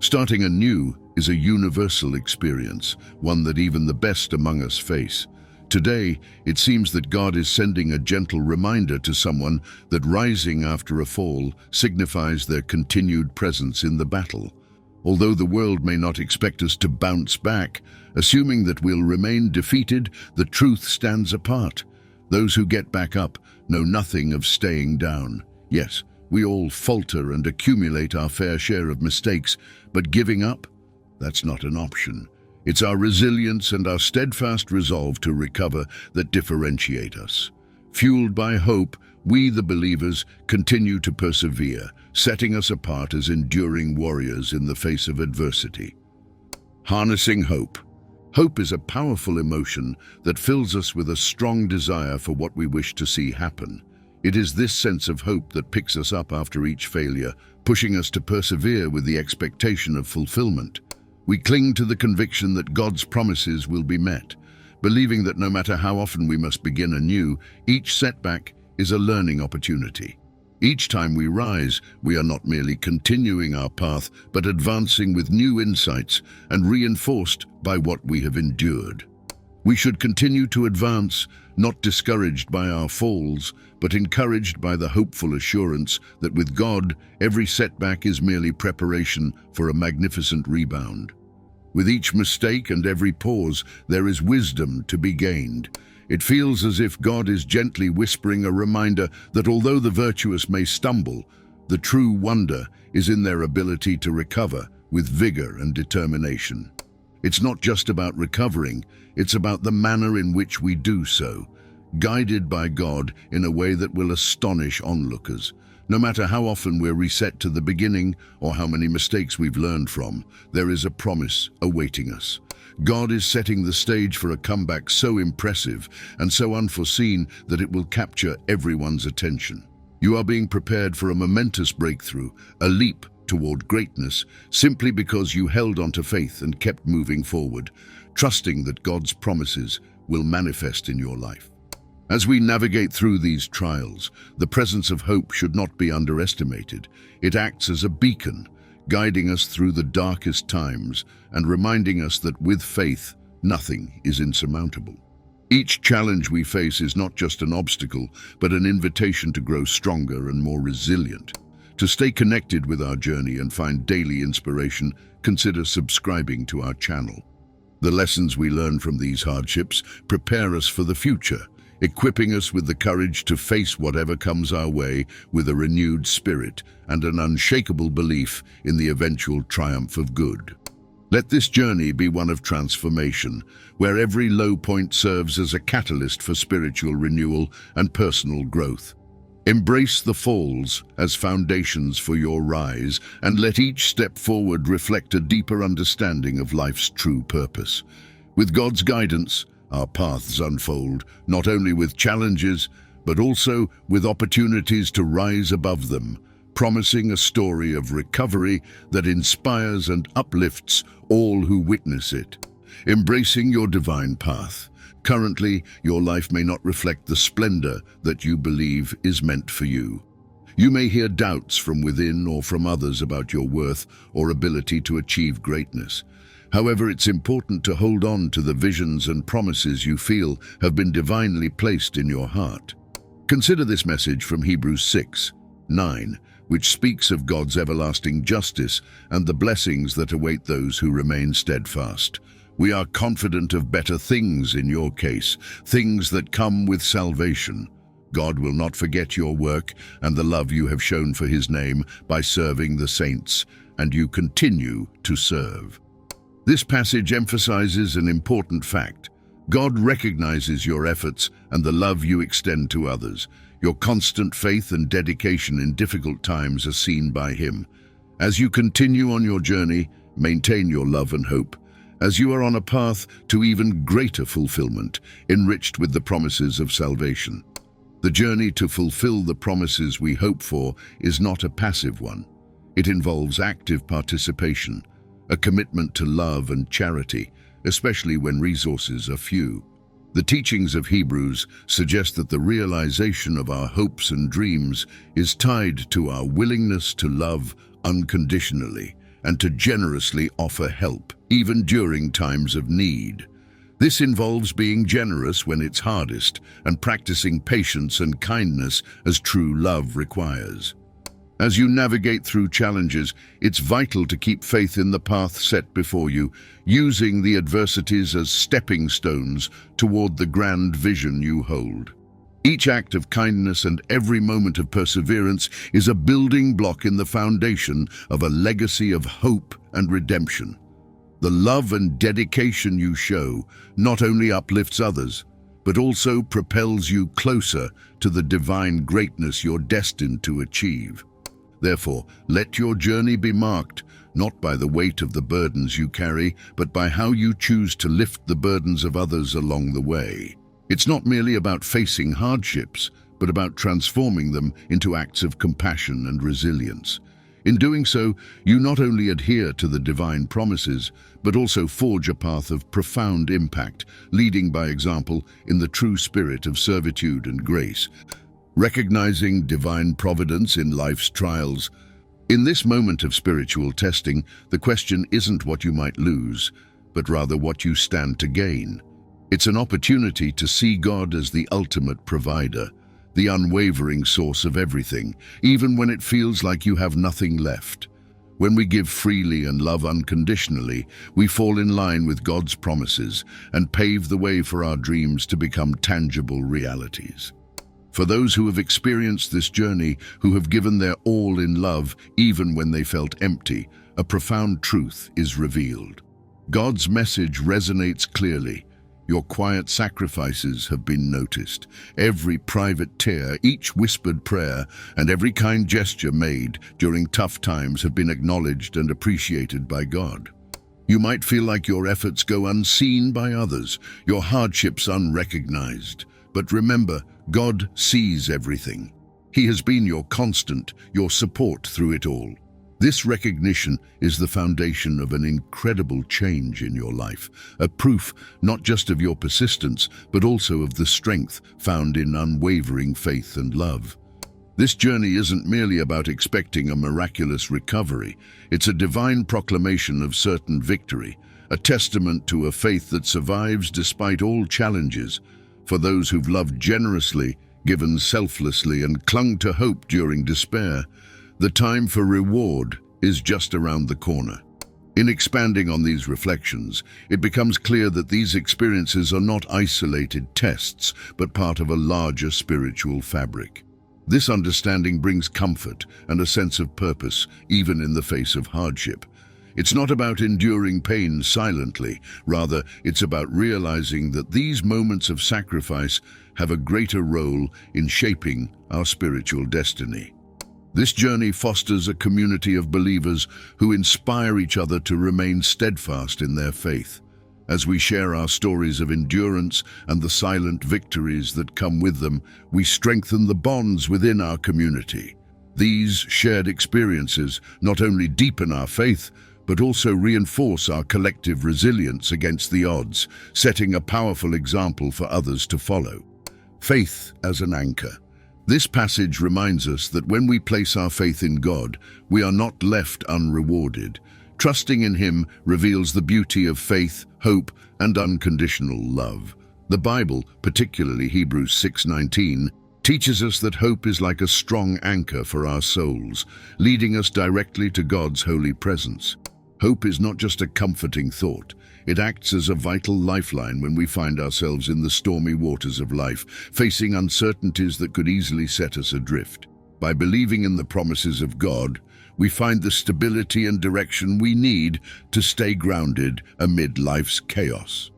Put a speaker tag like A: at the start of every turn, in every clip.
A: Starting anew is a universal experience, one that even the best among us face. Today, it seems that God is sending a gentle reminder to someone that rising after a fall signifies their continued presence in the battle. Although the world may not expect us to bounce back, assuming that we'll remain defeated, the truth stands apart. Those who get back up know nothing of staying down. Yes, we all falter and accumulate our fair share of mistakes, but giving up? That's not an option. It's our resilience and our steadfast resolve to recover that differentiate us. Fueled by hope, we, the believers, continue to persevere, setting us apart as enduring warriors in the face of adversity. Harnessing hope. Hope is a powerful emotion that fills us with a strong desire for what we wish to see happen. It is this sense of hope that picks us up after each failure, pushing us to persevere with the expectation of fulfillment. We cling to the conviction that God's promises will be met, believing that no matter how often we must begin anew, each setback is a learning opportunity. Each time we rise, we are not merely continuing our path, but advancing with new insights and reinforced by what we have endured. We should continue to advance, not discouraged by our falls, but encouraged by the hopeful assurance that with God, every setback is merely preparation for a magnificent rebound. With each mistake and every pause, there is wisdom to be gained. It feels as if God is gently whispering a reminder that although the virtuous may stumble, the true wonder is in their ability to recover with vigor and determination. It's not just about recovering, it's about the manner in which we do so, guided by God in a way that will astonish onlookers. No matter how often we're reset to the beginning or how many mistakes we've learned from, there is a promise awaiting us. God is setting the stage for a comeback so impressive and so unforeseen that it will capture everyone's attention. You are being prepared for a momentous breakthrough, a leap toward greatness, simply because you held on to faith and kept moving forward, trusting that God's promises will manifest in your life. As we navigate through these trials, the presence of hope should not be underestimated. It acts as a beacon, guiding us through the darkest times and reminding us that with faith, nothing is insurmountable. Each challenge we face is not just an obstacle, but an invitation to grow stronger and more resilient. To stay connected with our journey and find daily inspiration, consider subscribing to our channel. The lessons we learn from these hardships prepare us for the future, equipping us with the courage to face whatever comes our way with a renewed spirit and an unshakable belief in the eventual triumph of good. Let this journey be one of transformation, where every low point serves as a catalyst for spiritual renewal and personal growth. Embrace the falls as foundations for your rise, and let each step forward reflect a deeper understanding of life's true purpose. With God's guidance, our paths unfold, not only with challenges, but also with opportunities to rise above them, promising a story of recovery that inspires and uplifts all who witness it. Embracing your divine path. Currently, your life may not reflect the splendor that you believe is meant for you. You may hear doubts from within or from others about your worth or ability to achieve greatness. However, it's important to hold on to the visions and promises you feel have been divinely placed in your heart. Consider this message from Hebrews 6:9, which speaks of God's everlasting justice and the blessings that await those who remain steadfast. We are confident of better things in your case, things that come with salvation. God will not forget your work and the love you have shown for His name by serving the saints, and you continue to serve. This passage emphasizes an important fact. God recognizes your efforts and the love you extend to others. Your constant faith and dedication in difficult times are seen by Him. As you continue on your journey, maintain your love and hope, as you are on a path to even greater fulfillment, enriched with the promises of salvation. The journey to fulfill the promises we hope for is not a passive one. It involves active participation, a commitment to love and charity, especially when resources are few. The teachings of Hebrews suggest that the realization of our hopes and dreams is tied to our willingness to love unconditionally and to generously offer help, even during times of need. This involves being generous when it's hardest and practicing patience and kindness as true love requires. As you navigate through challenges, it's vital to keep faith in the path set before you, using the adversities as stepping stones toward the grand vision you hold. Each act of kindness and every moment of perseverance is a building block in the foundation of a legacy of hope and redemption. The love and dedication you show not only uplifts others, but also propels you closer to the divine greatness you're destined to achieve. Therefore, let your journey be marked not by the weight of the burdens you carry, but by how you choose to lift the burdens of others along the way. It's not merely about facing hardships, but about transforming them into acts of compassion and resilience. In doing so, you not only adhere to the divine promises, but also forge a path of profound impact, leading by example in the true spirit of servitude and grace. Recognizing divine providence in life's trials. In this moment of spiritual testing, the question isn't what you might lose, but rather what you stand to gain. It's an opportunity to see God as the ultimate provider, the unwavering source of everything, even when it feels like you have nothing left. When we give freely and love unconditionally, we fall in line with God's promises and pave the way for our dreams to become tangible realities. For those who have experienced this journey, who have given their all in love, even when they felt empty, a profound truth is revealed. God's message resonates clearly. Your quiet sacrifices have been noticed. Every private tear, each whispered prayer, and every kind gesture made during tough times have been acknowledged and appreciated by God. You might feel like your efforts go unseen by others, your hardships unrecognized. But remember, God sees everything. He has been your constant, your support through it all. This recognition is the foundation of an incredible change in your life, a proof not just of your persistence, but also of the strength found in unwavering faith and love. This journey isn't merely about expecting a miraculous recovery. It's a divine proclamation of certain victory, a testament to a faith that survives despite all challenges. For those who've loved generously, given selflessly, and clung to hope during despair, the time for reward is just around the corner. In expanding on these reflections, it becomes clear that these experiences are not isolated tests, but part of a larger spiritual fabric. This understanding brings comfort and a sense of purpose, even in the face of hardship. It's not about enduring pain silently. Rather, it's about realizing that these moments of sacrifice have a greater role in shaping our spiritual destiny. This journey fosters a community of believers who inspire each other to remain steadfast in their faith. As we share our stories of endurance and the silent victories that come with them, we strengthen the bonds within our community. These shared experiences not only deepen our faith, but also reinforce our collective resilience against the odds, setting a powerful example for others to follow. Faith as an anchor. This passage reminds us that when we place our faith in God, we are not left unrewarded. Trusting in Him reveals the beauty of faith, hope, and unconditional love. The Bible, particularly Hebrews 6:19, teaches us that hope is like a strong anchor for our souls, leading us directly to God's holy presence. Hope is not just a comforting thought. It acts as a vital lifeline when we find ourselves in the stormy waters of life, facing uncertainties that could easily set us adrift. By believing in the promises of God, we find the stability and direction we need to stay grounded amid life's chaos.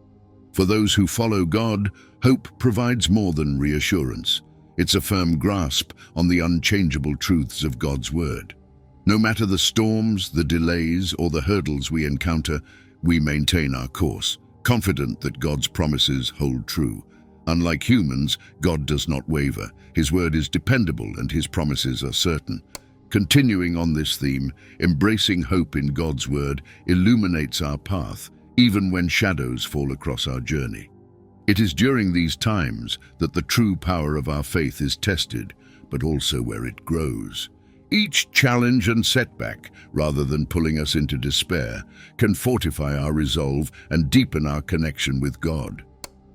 A: For those who follow God, hope provides more than reassurance. It's a firm grasp on the unchangeable truths of God's Word. No matter the storms, the delays, or the hurdles we encounter, we maintain our course, confident that God's promises hold true. Unlike humans, God does not waver. His word is dependable and His promises are certain. Continuing on this theme, embracing hope in God's word illuminates our path, even when shadows fall across our journey. It is during these times that the true power of our faith is tested, but also where it grows. Each challenge and setback, rather than pulling us into despair, can fortify our resolve and deepen our connection with God.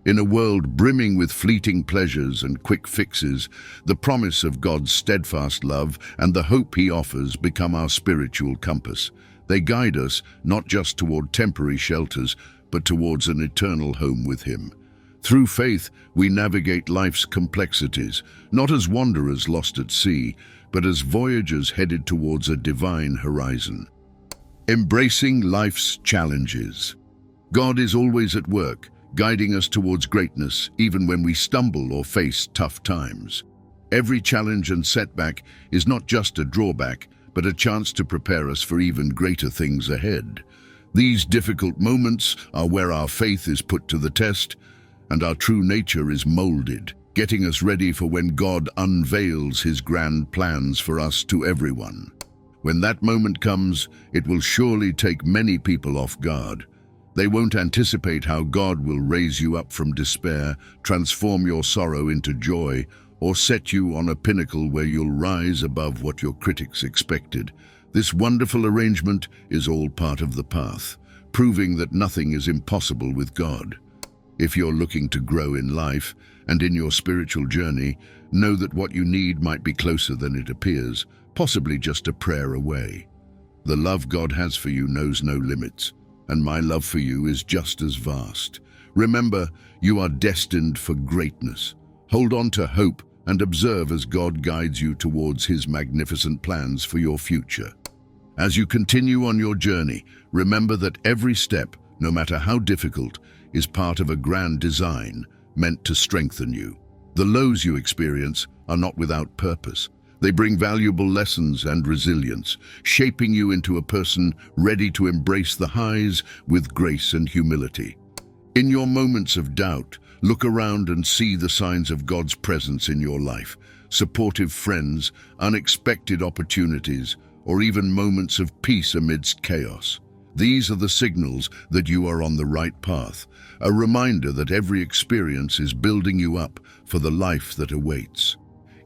A: In a world brimming with fleeting pleasures and quick fixes, the promise of God's steadfast love and the hope He offers become our spiritual compass. They guide us not just toward temporary shelters, but towards an eternal home with Him. Through faith, we navigate life's complexities, not as wanderers lost at sea, but as voyagers headed towards a divine horizon. Embracing life's challenges. God is always at work, guiding us towards greatness, even when we stumble or face tough times. Every challenge and setback is not just a drawback, but a chance to prepare us for even greater things ahead. These difficult moments are where our faith is put to the test, and our true nature is molded, getting us ready for when God unveils His grand plans for us to everyone. When that moment comes, it will surely take many people off guard. They won't anticipate how God will raise you up from despair, transform your sorrow into joy, or set you on a pinnacle where you'll rise above what your critics expected. This wonderful arrangement is all part of the path, proving that nothing is impossible with God. If you're looking to grow in life and in your spiritual journey, know that what you need might be closer than it appears, possibly just a prayer away. The love God has for you knows no limits, and my love for you is just as vast. Remember, you are destined for greatness. Hold on to hope and observe as God guides you towards His magnificent plans for your future. As you continue on your journey, remember that every step, no matter how difficult, is part of a grand design meant to strengthen you. The lows you experience are not without purpose. They bring valuable lessons and resilience, shaping you into a person ready to embrace the highs with grace and humility. In your moments of doubt, look around and see the signs of God's presence in your life. Supportive friends, unexpected opportunities, or even moments of peace amidst chaos. These are the signals that you are on the right path, a reminder that every experience is building you up for the life that awaits.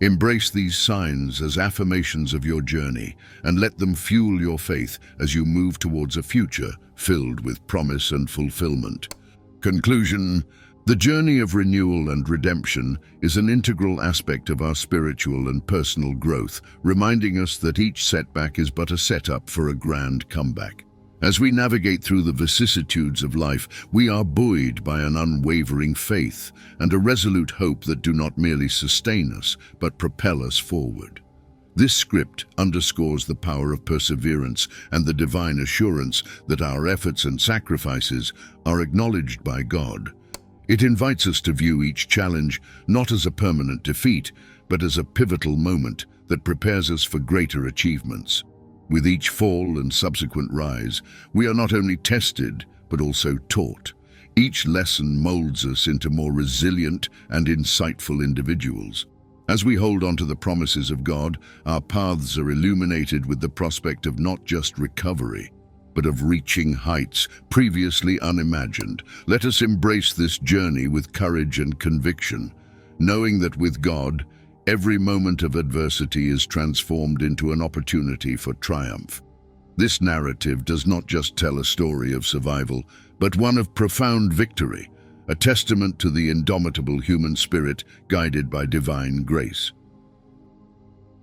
A: Embrace these signs as affirmations of your journey and let them fuel your faith as you move towards a future filled with promise and fulfillment. Conclusion: the journey of renewal and redemption is an integral aspect of our spiritual and personal growth, reminding us that each setback is but a setup for a grand comeback. As we navigate through the vicissitudes of life, we are buoyed by an unwavering faith and a resolute hope that do not merely sustain us, but propel us forward. This script underscores the power of perseverance and the divine assurance that our efforts and sacrifices are acknowledged by God. It invites us to view each challenge not as a permanent defeat, but as a pivotal moment that prepares us for greater achievements. With each fall and subsequent rise, we are not only tested, but also taught. Each lesson molds us into more resilient and insightful individuals. As we hold on to the promises of God, our paths are illuminated with the prospect of not just recovery, but of reaching heights previously unimagined. Let us embrace this journey with courage and conviction, knowing that with God, every moment of adversity is transformed into an opportunity for triumph. This narrative does not just tell a story of survival, but one of profound victory, a testament to the indomitable human spirit guided by divine grace.